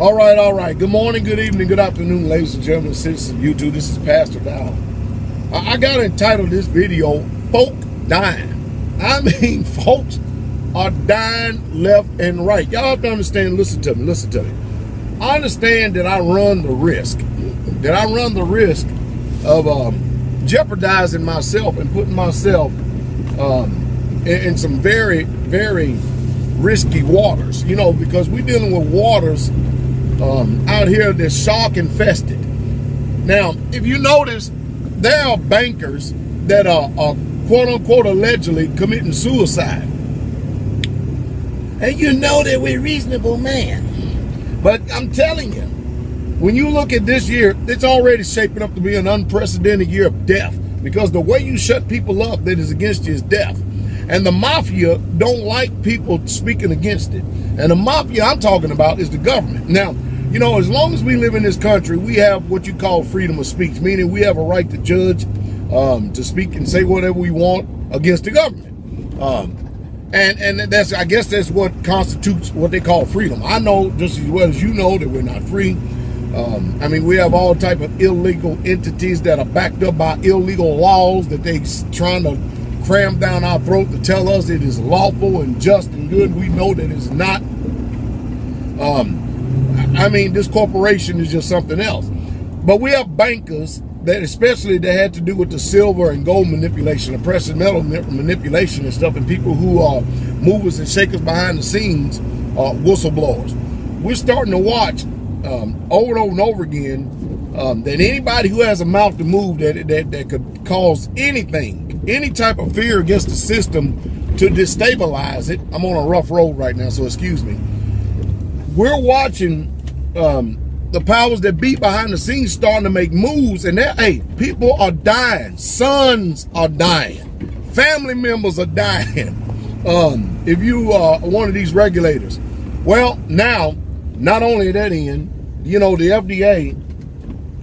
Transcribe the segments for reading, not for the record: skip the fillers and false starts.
All right. Good morning, good evening, good afternoon, ladies and gentlemen, citizens of YouTube. This is Pastor Dow. I got to entitle this video, Folk Dying. I mean, folks are dying left and right. Y'all have to understand, listen to me. I understand that I run the risk of jeopardizing myself and putting myself in some very, very risky waters, because we're dealing with waters out here that's shark infested. Now, if you notice, there are bankers that are quote unquote allegedly committing suicide. And you know that we're reasonable man. But I'm telling you, when you look at this year, it's already shaping up to be an unprecedented year of death, because the way you shut people up that is against you is death. And the mafia don't like people speaking against it. And the mafia I'm talking about is the government. Now, as long as we live in this country, we have what you call freedom of speech, meaning we have a right to judge, to speak and say whatever we want against the government. And I guess that's what constitutes what they call freedom. I know just as well as you know that we're not free. We have all type of illegal entities that are backed up by illegal laws that they trying to cram down our throat to tell us it is lawful and just and good. We know that it's not. This corporation is just something else. But we have bankers that had to do with the silver and gold manipulation, the precious metal manipulation and stuff, and people who are movers and shakers behind the scenes are whistleblowers. We're starting to watch over and over again that anybody who has a mouth to move that could cause anything, any type of fear against the system to destabilize it. I'm on a rough road right now, so excuse me. We're watching the powers that be behind the scenes starting to make moves, and people are dying. Sons are dying. Family members are dying. If you are one of these regulators. Well, now, not only at that end, the FDA,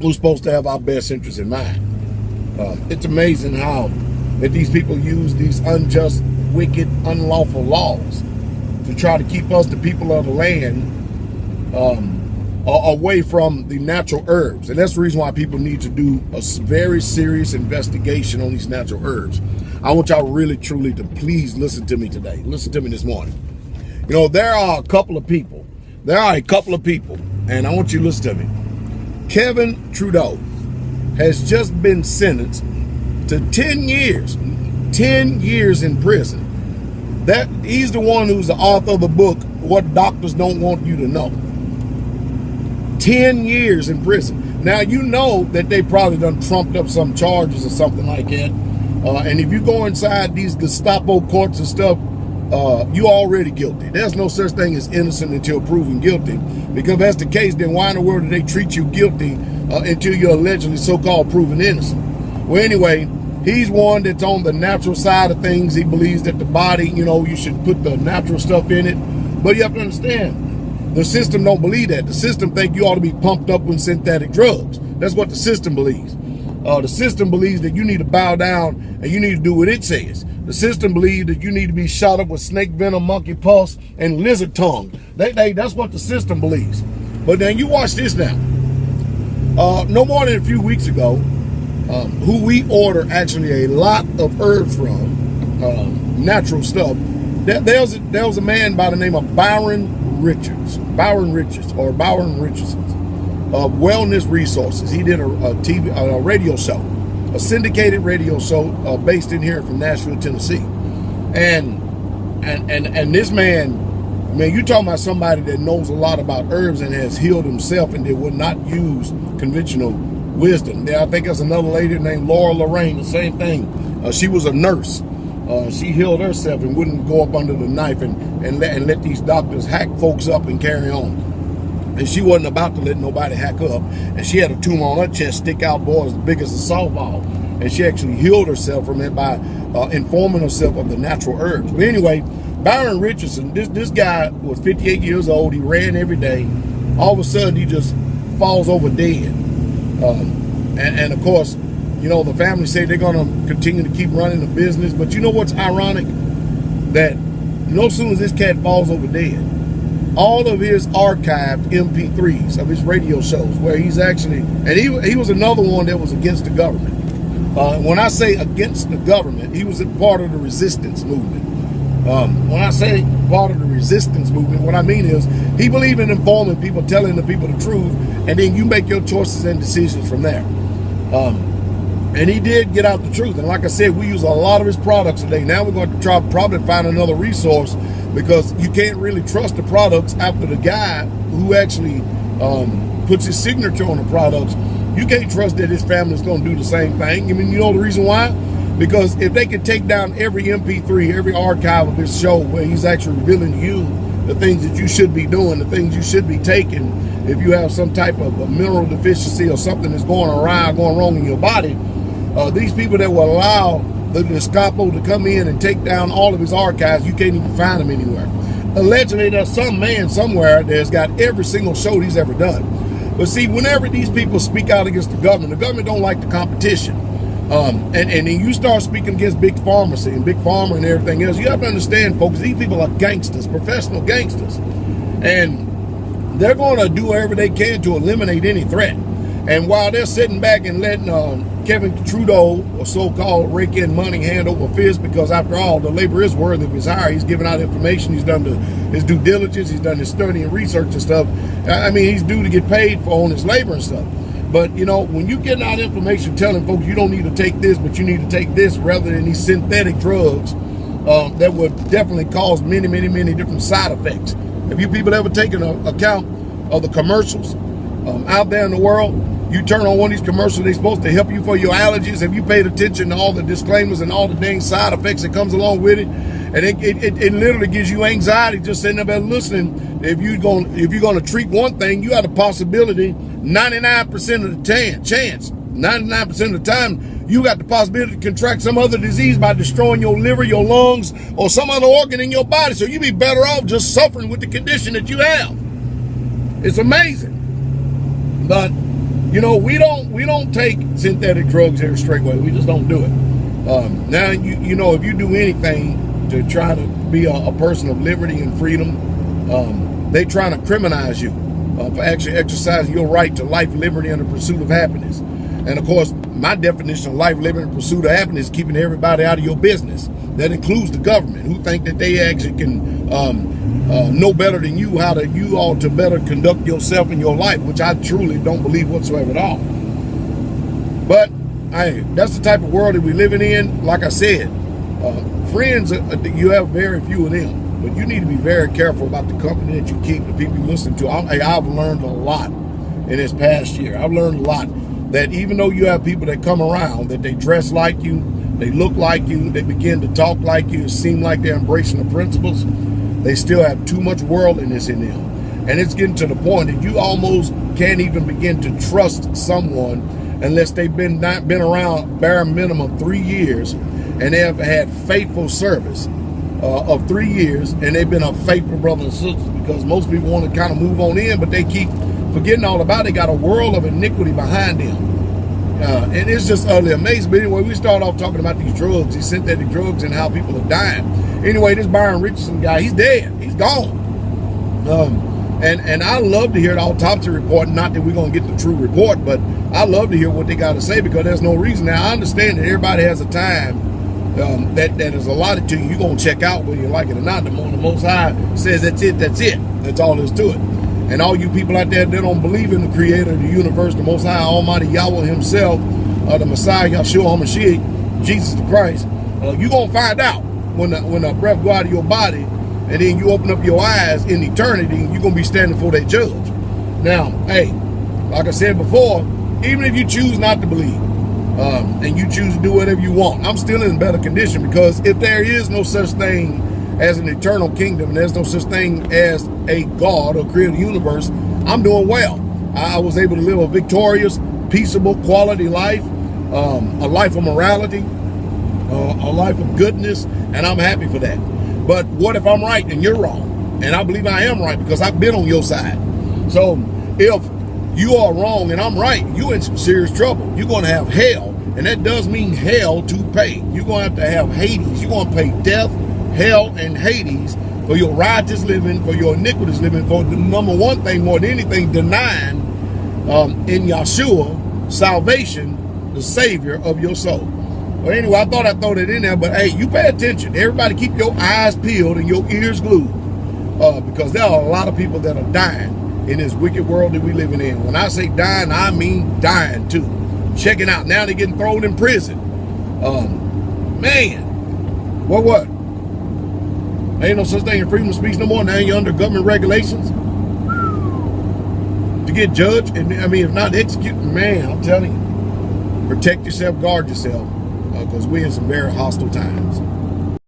who's supposed to have our best interests in mind. It's amazing how that these people use these unjust, wicked, unlawful laws to try to keep us, the people of the land, away from the natural herbs. And that's the reason why people need to do a very serious investigation on these natural herbs. I want y'all really, truly to please listen to me today. Listen to me this morning. There are a couple of people, and I want you to listen to me. Kevin Trudeau has just been sentenced to 10 years in prison. He's the one who's the author of the book, What Doctors Don't Want You to Know. 10 years in prison. Now, you know that they probably done trumped up some charges or something like that. And if you go inside these Gestapo courts and stuff, you're already guilty. There's no such thing as innocent until proven guilty. Because if that's the case, then why in the world do they treat you guilty until you're allegedly so-called proven innocent? Well, anyway, he's one that's on the natural side of things. He believes that the body, you should put the natural stuff in it. But you have to understand, the system don't believe that. The system think you ought to be pumped up with synthetic drugs. That's what the system believes. The system believes that you need to bow down and you need to do what it says. The system believes that you need to be shot up with snake venom, monkey pus, and lizard tongue. That's what the system believes. But then you watch this now. No more than a few weeks ago, who we order actually a lot of herbs from, natural stuff. There was a man by the name of Byron Richardson of Wellness Resources. He did a radio show, a syndicated radio show based in here from Nashville, Tennessee. And this man, you talking about somebody that knows a lot about herbs and has healed himself and that would not use conventional wisdom. I think there's another lady named Laura Lorraine, the same thing. She was a nurse. She healed herself and wouldn't go up under the knife and let these doctors hack folks up and carry on. And she wasn't about to let nobody hack her up. And she had a tumor on her chest stick out, boy, as big as a softball. And she actually healed herself from it by informing herself of the natural herbs. But anyway, Byron Richardson, this guy was 58 years old. He ran every day. All of a sudden, he just falls over dead. And of course, the family say they're going to continue to keep running the business. But you know what's ironic? That no sooner as this cat falls over dead, all of his archived MP3s of his radio shows, where he's actually, and he was another one that was against the government. When I say against the government, he was a part of the resistance movement. When I say part of the resistance movement, what I mean is he believed in informing people, telling the people the truth, and then you make your choices and decisions from there. And he did get out the truth. And like I said, we use a lot of his products today. Now we're going to try probably find another resource, because you can't really trust the products after the guy who actually puts his signature on the products. You can't trust that his family's going to do the same thing. I mean, you know the reason why? Because if they could take down every MP3, every archive of his show where he's actually revealing to you the things that you should be doing, the things you should be taking, if you have some type of a mineral deficiency or something that's going wrong in your body, these people that will allow the Gestapo to come in and take down all of his archives, you can't even find them anywhere. Allegedly, there's some man somewhere that's got every single show he's ever done. But see, whenever these people speak out against the government don't like the competition. And then you start speaking against Big Pharmacy and Big Pharma and everything else, you have to understand, folks, these people are gangsters, professional gangsters. And they're going to do whatever they can to eliminate any threat. And while they're sitting back and letting Kevin Trudeau, or so-called rake in money hand over fist, because after all, the labor is worthy of his hire. He's given out information. He's done his due diligence. He's done his study and research and stuff. I mean, he's due to get paid for on his labor and stuff. But, you know, when you're getting out information telling folks you don't need to take this, but you need to take this, rather than these synthetic drugs that would definitely cause many, many, many different side effects. Have you people ever taken account of the commercials out there in the world? You turn on one of these commercials, they're supposed to help you for your allergies. Have you paid attention to all the disclaimers and all the dang side effects that comes along with it? And it literally gives you anxiety just sitting there listening. If you're gonna treat one thing, you have the possibility, 99% of the chance, 99% of the time, you got the possibility to contract some other disease by destroying your liver, your lungs, or some other organ in your body. So you'd be better off just suffering with the condition that you have. It's amazing. But you know, we don't take synthetic drugs here straight away. We just don't do it. Now, you know, if you do anything to try to be a person of liberty and freedom, they trying to criminalize you for actually exercising your right to life, liberty, and the pursuit of happiness. And of course, my definition of life, liberty, and pursuit of happiness is keeping everybody out of your business. That includes the government, who think that they actually can know better than you how you ought to better conduct yourself in your life, which I truly don't believe whatsoever at all. But hey, that's the type of world that we're living in. Like I said, friends, you have very few of them, but you need to be very careful about the company that you keep, the people you listen to. I've learned a lot in this past year. I've learned a lot that even though you have people that come around, that they dress like you, they look like you, they begin to talk like you, it seems like they're embracing the principles, they still have too much worldliness in them. And it's getting to the point that you almost can't even begin to trust someone unless they've been around bare minimum 3 years, and they have had faithful service of 3 years, and they've been a faithful brother and sister, because most people want to kind of move on in, but they keep forgetting all about it. They got a world of iniquity behind them. And it's just utterly amazing. But anyway, we start off talking about these drugs, these synthetic drugs, and how people are dying. Anyway, this Byron Richardson guy, he's dead. He's gone. And I love to hear the autopsy report. Not that we're going to get the true report, but I love to hear what they got to say, because there's no reason. Now, I understand that everybody has a time that is allotted to you. You're going to check out whether you like it or not. The Most High says that's it, that's it. That's all there's to it. And all you people out there that don't believe in the creator of the universe, the Most High Almighty Yahweh himself, the Messiah, Yahshua HaMashiach, Jesus the Christ, you're going to find out when the breath go out of your body, and then you open up your eyes in eternity, you're going to be standing before that judge. Now, hey, like I said before, even if you choose not to believe, and you choose to do whatever you want, I'm still in better condition, because if there is no such thing as an eternal kingdom, and there's no such thing as a God or creator of the universe, I'm doing well. I was able to live a victorious, peaceable, quality life, a life of morality, a life of goodness, and I'm happy for that. But what if I'm right and you're wrong? And I believe I am right, because I've been on your side. So if you are wrong and I'm right, you're in some serious trouble. You're going to have hell, and that does mean hell to pay. You're going to have Hades. You're going to pay death, hell, and Hades for your riotous living, for your iniquitous living, for the number one thing more than anything, denying in Yahshua salvation, the Savior of your soul. Well, anyway, I thought I'd throw that in there, but hey, you pay attention. Everybody keep your eyes peeled and your ears glued, because there are a lot of people that are dying in this wicked world that we living in. When I say dying, I mean dying too. Check it out. Now they're getting thrown in prison. Man, what? Ain't no such thing as freedom of speech no more. Now you're under government regulations to get judged, and I mean, if not executed, man, I'm telling you, protect yourself, guard yourself, because we're in some very hostile times.